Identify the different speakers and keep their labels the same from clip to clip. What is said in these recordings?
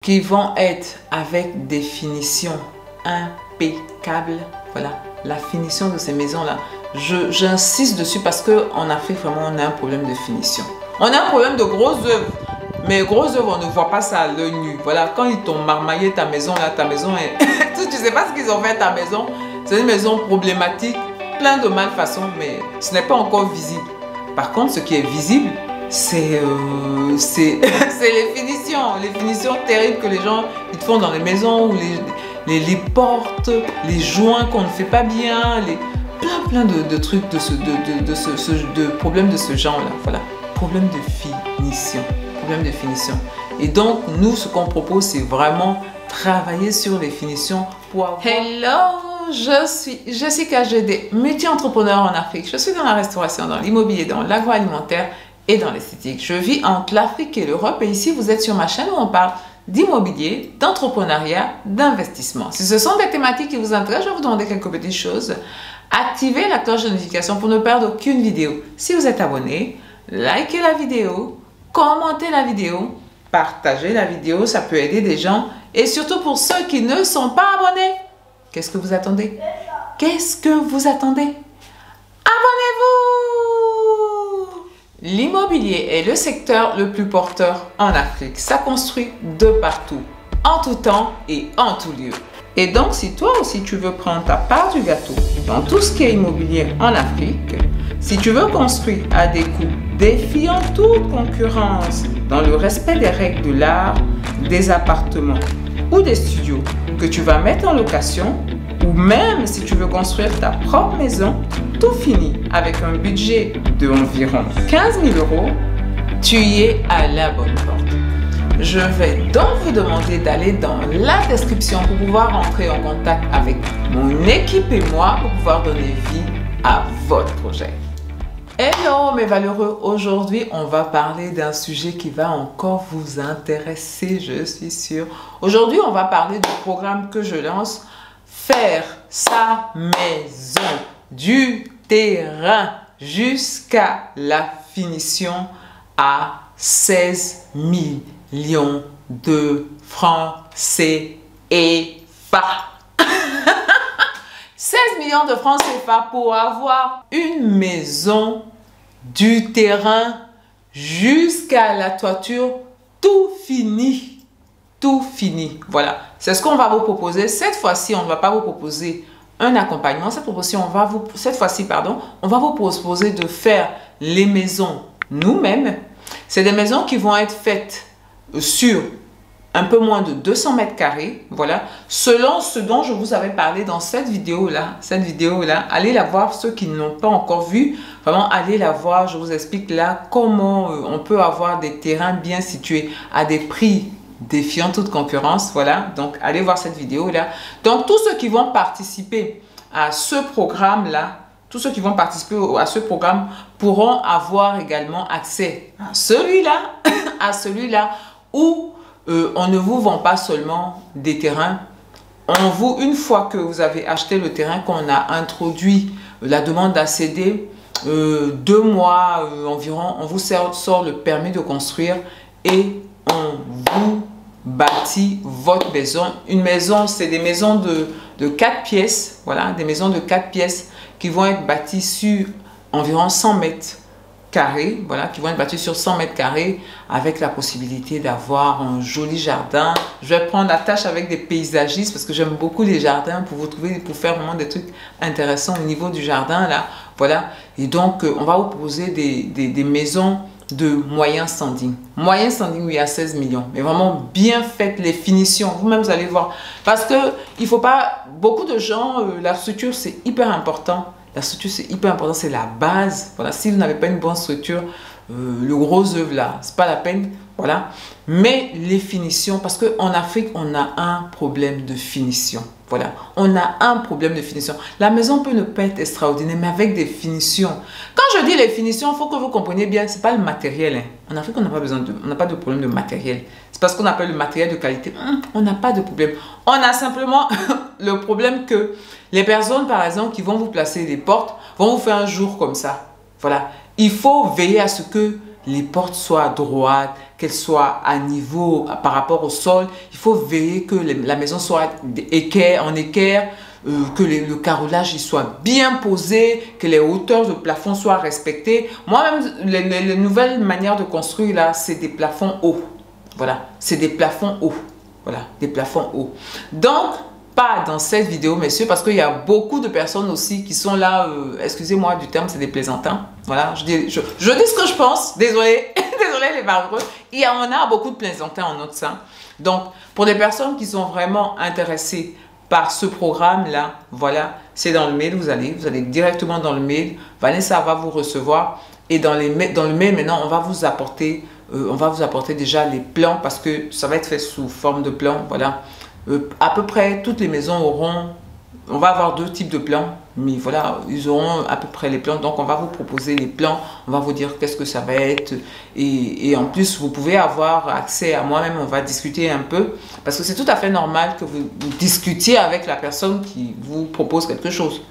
Speaker 1: qui vont être avec des finitions impeccables. Voilà, la finition de ces maisons-là. J'insiste dessus parce qu'en Afrique, vraiment, on a un problème de finition. On a un problème de grosses œuvres. Mais grosses œuvres, on ne voit pas ça à l'œil nu. Voilà, quand ils t'ont marmaillé ta maison, là, ta maison est... tu ne sais pas ce qu'ils ont fait à ta maison. C'est une maison problématique, plein de malfaçons, mais ce n'est pas encore visible. Par contre, ce qui est visible, c'est les finitions terribles que les gens ils te font dans les maisons, ou les portes, les joints qu'on ne fait pas bien, plein de trucs, de problèmes de ce genre-là. Voilà, problème de finition. Et donc, nous, ce qu'on propose, c'est vraiment travailler sur les finitions pour avoir... Hello, je suis Jessica Jedé, multi-entrepreneur en Afrique. Je suis dans la restauration, dans l'immobilier, dans l'agroalimentaire et dans l'esthétique. Je vis entre l'Afrique et l'Europe et ici, vous êtes sur ma chaîne où on parle d'immobilier, d'entrepreneuriat, d'investissement. Si ce sont des thématiques qui vous intéressent, je vais vous demander quelques petites choses. Activez la cloche de notification pour ne perdre aucune vidéo. Si vous êtes abonné, likez la vidéo, commentez la vidéo, partagez la vidéo, ça peut aider des gens. Et surtout pour ceux qui ne sont pas abonnés, qu'est-ce que vous attendez? Qu'est-ce que vous attendez? Abonnez-vous! L'immobilier est le secteur le plus porteur en Afrique. Ça construit de partout, en tout temps et en tout lieu. Et donc, si toi aussi tu veux prendre ta part du gâteau dans tout ce qui est immobilier en Afrique, si tu veux construire à des coûts défiant toute concurrence dans le respect des règles de l'art, des appartements ou des studios que tu vas mettre en location, ou même si tu veux construire ta propre maison, tout fini avec un budget d'environ 15 000 €, tu y es à la bonne porte. Je vais donc vous demander d'aller dans la description pour pouvoir entrer en contact avec mon équipe et moi pour pouvoir donner vie à votre projet. Hello mes valeureux, aujourd'hui on va parler d'un sujet qui va encore vous intéresser, je suis sûre. Aujourd'hui on va parler du programme que je lance, faire sa maison du terrain jusqu'à la finition à 16 millions de francs CFA. 16 millions de francs CFA pour avoir une maison du terrain jusqu'à la toiture, tout fini. Tout fini. Voilà. C'est ce qu'on va vous proposer. Cette fois-ci, on ne va pas vous proposer un accompagnement. Cette fois-ci, on va vous proposer de faire les maisons nous-mêmes. C'est des maisons qui vont être faites sur un peu moins de 200 mètres carrés, voilà, selon ce dont je vous avais parlé dans cette vidéo-là, allez la voir, ceux qui ne l'ont pas encore vu, vraiment, allez la voir, je vous explique là comment on peut avoir des terrains bien situés à des prix défiant toute concurrence, voilà, donc allez voir cette vidéo-là. Donc, tous ceux qui vont participer à ce programme-là, pourront avoir également accès à celui-là, où on ne vous vend pas seulement des terrains. Une fois que vous avez acheté le terrain, qu'on a introduit la demande d'ACD, 2 mois environ, on vous sort le permis de construire et on vous bâtit votre maison. Une maison, c'est des maisons de 4 pièces, voilà, des maisons de 4 pièces qui vont être bâties sur environ 100 mètres carrés, voilà, qui vont être bâtis sur 100 mètres carrés avec la possibilité d'avoir un joli jardin. Je vais prendre la tâche avec des paysagistes parce que j'aime beaucoup les jardins pour faire vraiment des trucs intéressants au niveau du jardin là, voilà. Et donc on va vous proposer des maisons de moyen standing. Moyen standing, oui, à 16 millions. Mais vraiment bien faites, les finitions. Vous-même, vous allez voir. Parce que il faut pas... Beaucoup de gens, la structure, c'est hyper important. La structure, c'est hyper important. C'est la base. Voilà. Si vous n'avez pas une bonne structure, le gros œuvre là, c'est pas la peine. Voilà. Mais les finitions, parce qu'en Afrique, on a un problème de finition. Voilà. On a un problème de finition. La maison peut ne pas être extraordinaire, mais avec des finitions. Quand je dis les finitions, il faut que vous compreniez bien, ce n'est pas le matériel. Hein. En Afrique, on n'a pas besoin on n'a pas de problème de matériel. C'est parce qu'on appelle le matériel de qualité. On n'a pas de problème. On a simplement le problème que les personnes, par exemple, qui vont vous placer des portes, vont vous faire un jour comme ça. Voilà. Il faut veiller à ce que les portes soient droites, qu'elles soient à niveau par rapport au sol. Il faut veiller que la maison soit en équerre, que le carrelage il soit bien posé, que les hauteurs de plafond soient respectées. Moi-même, les nouvelles manières de construire là, c'est des plafonds hauts. Voilà, c'est des plafonds hauts. Voilà, des plafonds hauts. Donc, pas dans cette vidéo, messieurs, parce qu'il y a beaucoup de personnes aussi qui sont là, excusez-moi du terme, c'est des plaisantins. Voilà, je dis ce que je pense, désolé, désolé les barreux. Il y en a beaucoup de plaisantins en notre sein. Donc, pour les personnes qui sont vraiment intéressées par ce programme-là, voilà, c'est dans le mail, vous allez directement dans le mail, Vanessa va vous recevoir et dans le mail, maintenant, on va vous apporter déjà les plans parce que ça va être fait sous forme de plans, voilà. À peu près toutes les maisons auront, on va avoir 2 types de plans, mais voilà, ils auront à peu près les plans. Donc on va vous proposer les plans, on va vous dire qu'est-ce que ça va être. Et en plus, vous pouvez avoir accès à moi-même, on va discuter un peu. Parce que c'est tout à fait normal que vous discutiez avec la personne qui vous propose quelque chose.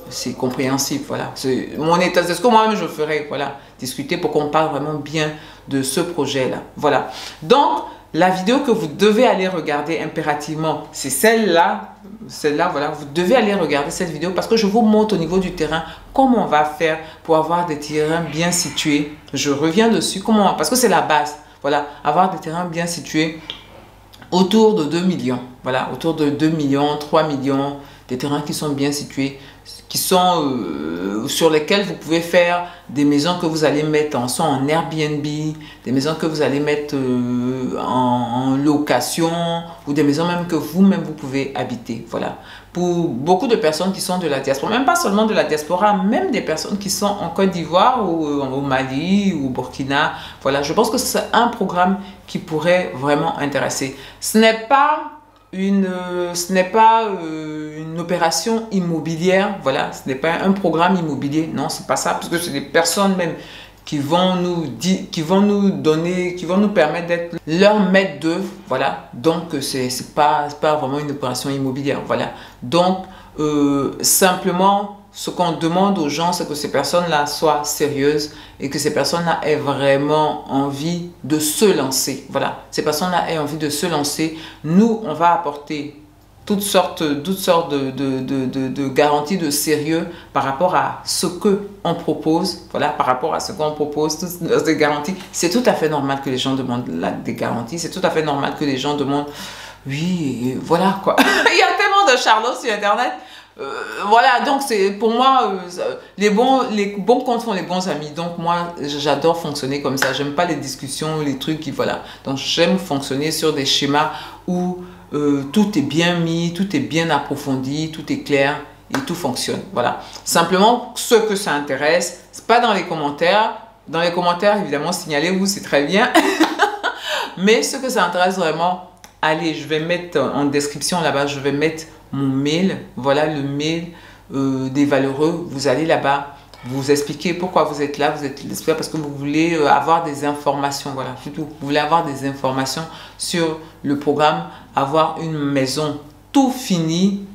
Speaker 1: C'est compréhensible, voilà. C'est ce que moi-même je ferais, voilà. Discuter pour qu'on parle vraiment bien de ce projet-là. Voilà. Donc, la vidéo que vous devez aller regarder impérativement, c'est celle-là. Celle-là, voilà. Vous devez aller regarder cette vidéo parce que je vous montre au niveau du terrain comment on va faire pour avoir des terrains bien situés. Je reviens dessus. Parce que c'est la base. Voilà. Avoir des terrains bien situés autour de 2 millions. Voilà. Autour de 2 millions, 3 millions. Des terrains qui sont bien situés, qui sont sur lesquels vous pouvez faire des maisons que vous allez mettre en Airbnb, des maisons que vous allez mettre en location ou des maisons même que vous-même vous pouvez habiter. Voilà. Pour beaucoup de personnes qui sont de la diaspora, même pas seulement de la diaspora, même des personnes qui sont en Côte d'Ivoire ou au Mali ou au Burkina. Voilà, je pense que c'est un programme qui pourrait vraiment intéresser. Ce n'est pas une opération immobilière, voilà, ce n'est pas un programme immobilier, non, c'est pas ça, parce que c'est des personnes même qui vont nous permettre d'être leur maître d'œuvre, voilà, donc c'est pas vraiment une opération immobilière, voilà, donc simplement ce qu'on demande aux gens, c'est que ces personnes-là soient sérieuses et que ces personnes-là aient vraiment envie de se lancer. Voilà, ces personnes-là aient envie de se lancer. Nous, on va apporter toutes sortes de garanties de sérieux par rapport à ce qu'on propose. Voilà, par rapport à ce qu'on propose, toutes ces garanties. C'est tout à fait normal que les gens demandent des garanties. C'est tout à fait normal que les gens demandent, oui, voilà quoi. Il y a tellement de charlots sur Internet. Voilà, donc c'est pour moi, les bons comptes font les bons amis. Donc moi, j'adore fonctionner comme ça. J'aime pas les discussions, les trucs qui, voilà. Donc j'aime fonctionner sur des schémas où tout est bien mis, tout est bien approfondi, tout est clair et tout fonctionne. Voilà. Simplement, ceux que ça intéresse, c'est pas dans les commentaires. Dans les commentaires, évidemment, signalez-vous, c'est très bien. Mais ceux que ça intéresse vraiment, allez, je vais mettre en description là-bas, je vais mettre mon mail, voilà le mail des valeureux. Vous allez là-bas, vous expliquez pourquoi vous êtes là, vous êtes là parce que vous voulez avoir des informations, voilà, surtout, vous voulez avoir des informations sur le programme, avoir une maison tout fini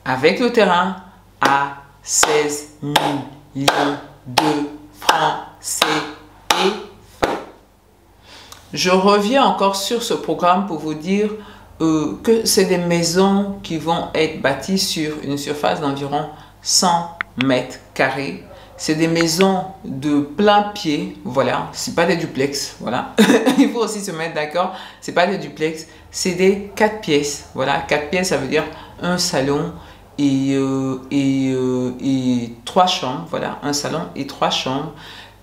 Speaker 1: avec le terrain à 16 millions de francs CFA. Je reviens encore sur ce programme pour vous dire que c'est des maisons qui vont être bâties sur une surface d'environ 100 mètres carrés. C'est des maisons de plein pied, voilà, c'est pas des duplex, voilà. Il faut aussi se mettre d'accord, c'est pas des duplex, c'est des 4 pièces, voilà. 4 pièces, ça veut dire un salon et 3 chambres, voilà, un salon et 3 chambres.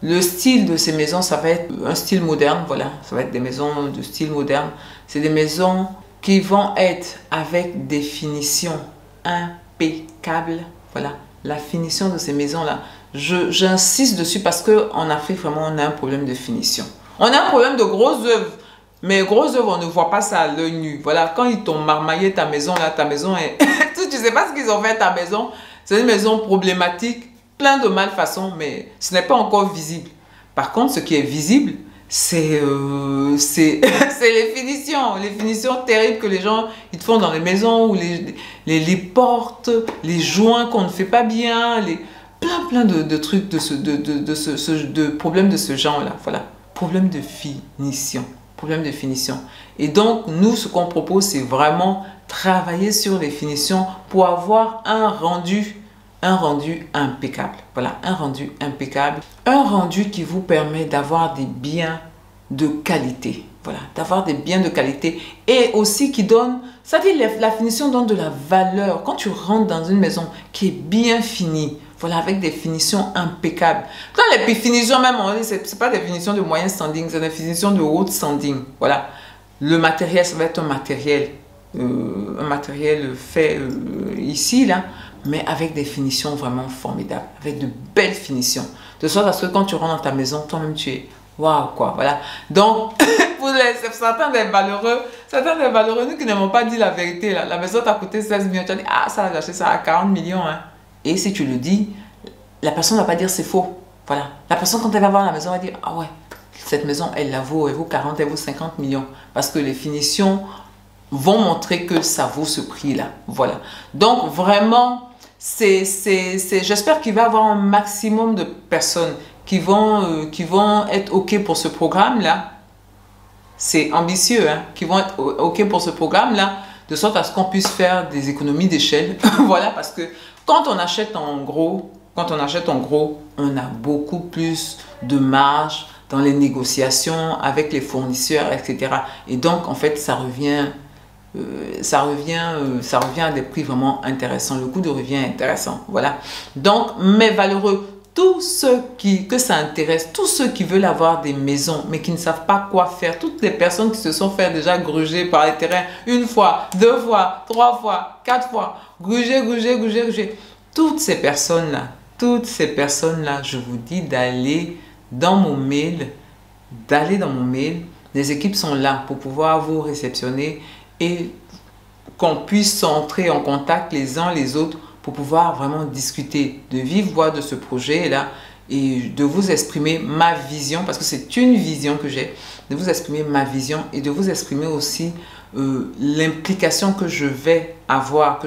Speaker 1: Le style de ces maisons, ça va être un style moderne, voilà, ça va être des maisons de style moderne. C'est des maisons qui vont être avec des finitions impeccables. Voilà, la finition de ces maisons-là. J'insiste dessus parce qu'en Afrique, vraiment, on a un problème de finition. On a un problème de grosses œuvres. Mais grosses œuvres, on ne voit pas ça à l'œil nu. Voilà, quand ils t'ont marmaillé ta maison, là, ta maison est... tu ne sais pas ce qu'ils ont fait à ta maison. C'est une maison problématique, plein de malfaçons, mais ce n'est pas encore visible. Par contre, ce qui est visible, c'est les finitions terribles que les gens ils te font dans les maisons, ou les portes, les joints qu'on ne fait pas bien, plein de trucs, de problèmes de ce genre-là. Voilà. problème de finition. Problème de finition. Et donc, nous, ce qu'on propose, c'est vraiment travailler sur les finitions pour avoir un rendu impeccable. Voilà, un rendu impeccable. Un rendu qui vous permet d'avoir des biens de qualité. Voilà, d'avoir des biens de qualité et aussi qui donne, ça dit la finition donne de la valeur. Quand tu rentres dans une maison qui est bien finie, voilà, avec des finitions impeccables. Quand les finitions même, c'est pas des finitions de moyen standing, c'est des finitions de haute standing. Voilà, le matériel, ça va être un matériel fait ici, là, mais avec des finitions vraiment formidables, avec de belles finitions. De sorte à ce que quand tu rentres dans ta maison, toi-même tu es waouh, quoi, voilà. Donc, pour certains des valeureux, nous qui n'avons pas dit la vérité, là, la maison t'a coûté 16 millions, tu as dit, ah, ça, j'ai acheté ça à 40 millions, hein. Et si tu le dis, la personne ne va pas dire c'est faux. Voilà. La personne, quand elle va voir la maison, va dire, ah ouais, cette maison, elle vaut 40, elle vaut 50 millions. Parce que les finitions vont montrer que ça vaut ce prix-là. Voilà. Donc, vraiment, j'espère qu'il va y avoir un maximum de personnes qui vont être OK pour ce programme-là. C'est ambitieux, hein, qui vont être OK pour ce programme-là, de sorte à ce qu'on puisse faire des économies d'échelle. Voilà, parce que quand on achète en gros, on a beaucoup plus de marge dans les négociations avec les fournisseurs, etc. Et donc, en fait, ça revient à des prix vraiment intéressants. Le coût de revient est intéressant. Voilà. Donc, mes valeureux, tous ceux que ça intéresse, tous ceux qui veulent avoir des maisons, mais qui ne savent pas quoi faire, toutes les personnes qui se sont fait déjà gruger par les terrains une fois, 2 fois, 3 fois, 4 fois, gruger. Toutes ces personnes-là, je vous dis d'aller dans mon mail, Les équipes sont là pour pouvoir vous réceptionner et qu'on puisse entrer en contact les uns les autres pour pouvoir vraiment discuter de vive voix de ce projet-là et de vous exprimer ma vision, parce que c'est une vision que j'ai, de vous exprimer ma vision et de vous exprimer aussi l'implication que je vais avoir,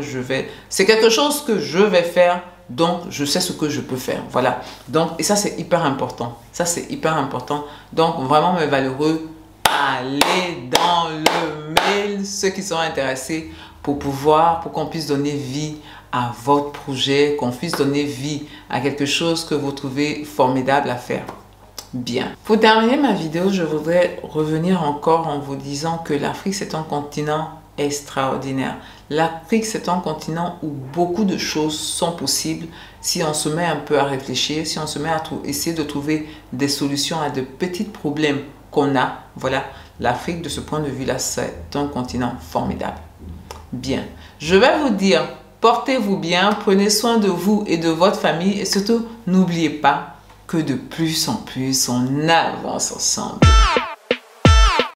Speaker 1: c'est quelque chose que je vais faire, donc je sais ce que je peux faire. Voilà. Donc, et ça, c'est hyper important. Donc, vraiment, mes valeureux, allez dans le mail, ceux qui sont intéressés, pour qu'on puisse donner vie à votre projet, qu'on puisse donner vie à quelque chose que vous trouvez formidable à faire. Bien. Pour terminer ma vidéo, je voudrais revenir encore en vous disant que l'Afrique, c'est un continent extraordinaire. L'Afrique, c'est un continent où beaucoup de choses sont possibles si on se met un peu à réfléchir, si on se met à essayer de trouver des solutions à de petits problèmes qu'on a. Voilà, l'Afrique, de ce point de vue-là, c'est un continent formidable. Bien. Je vais vous dire, portez-vous bien, prenez soin de vous et de votre famille et surtout, n'oubliez pas que de plus en plus, on avance ensemble.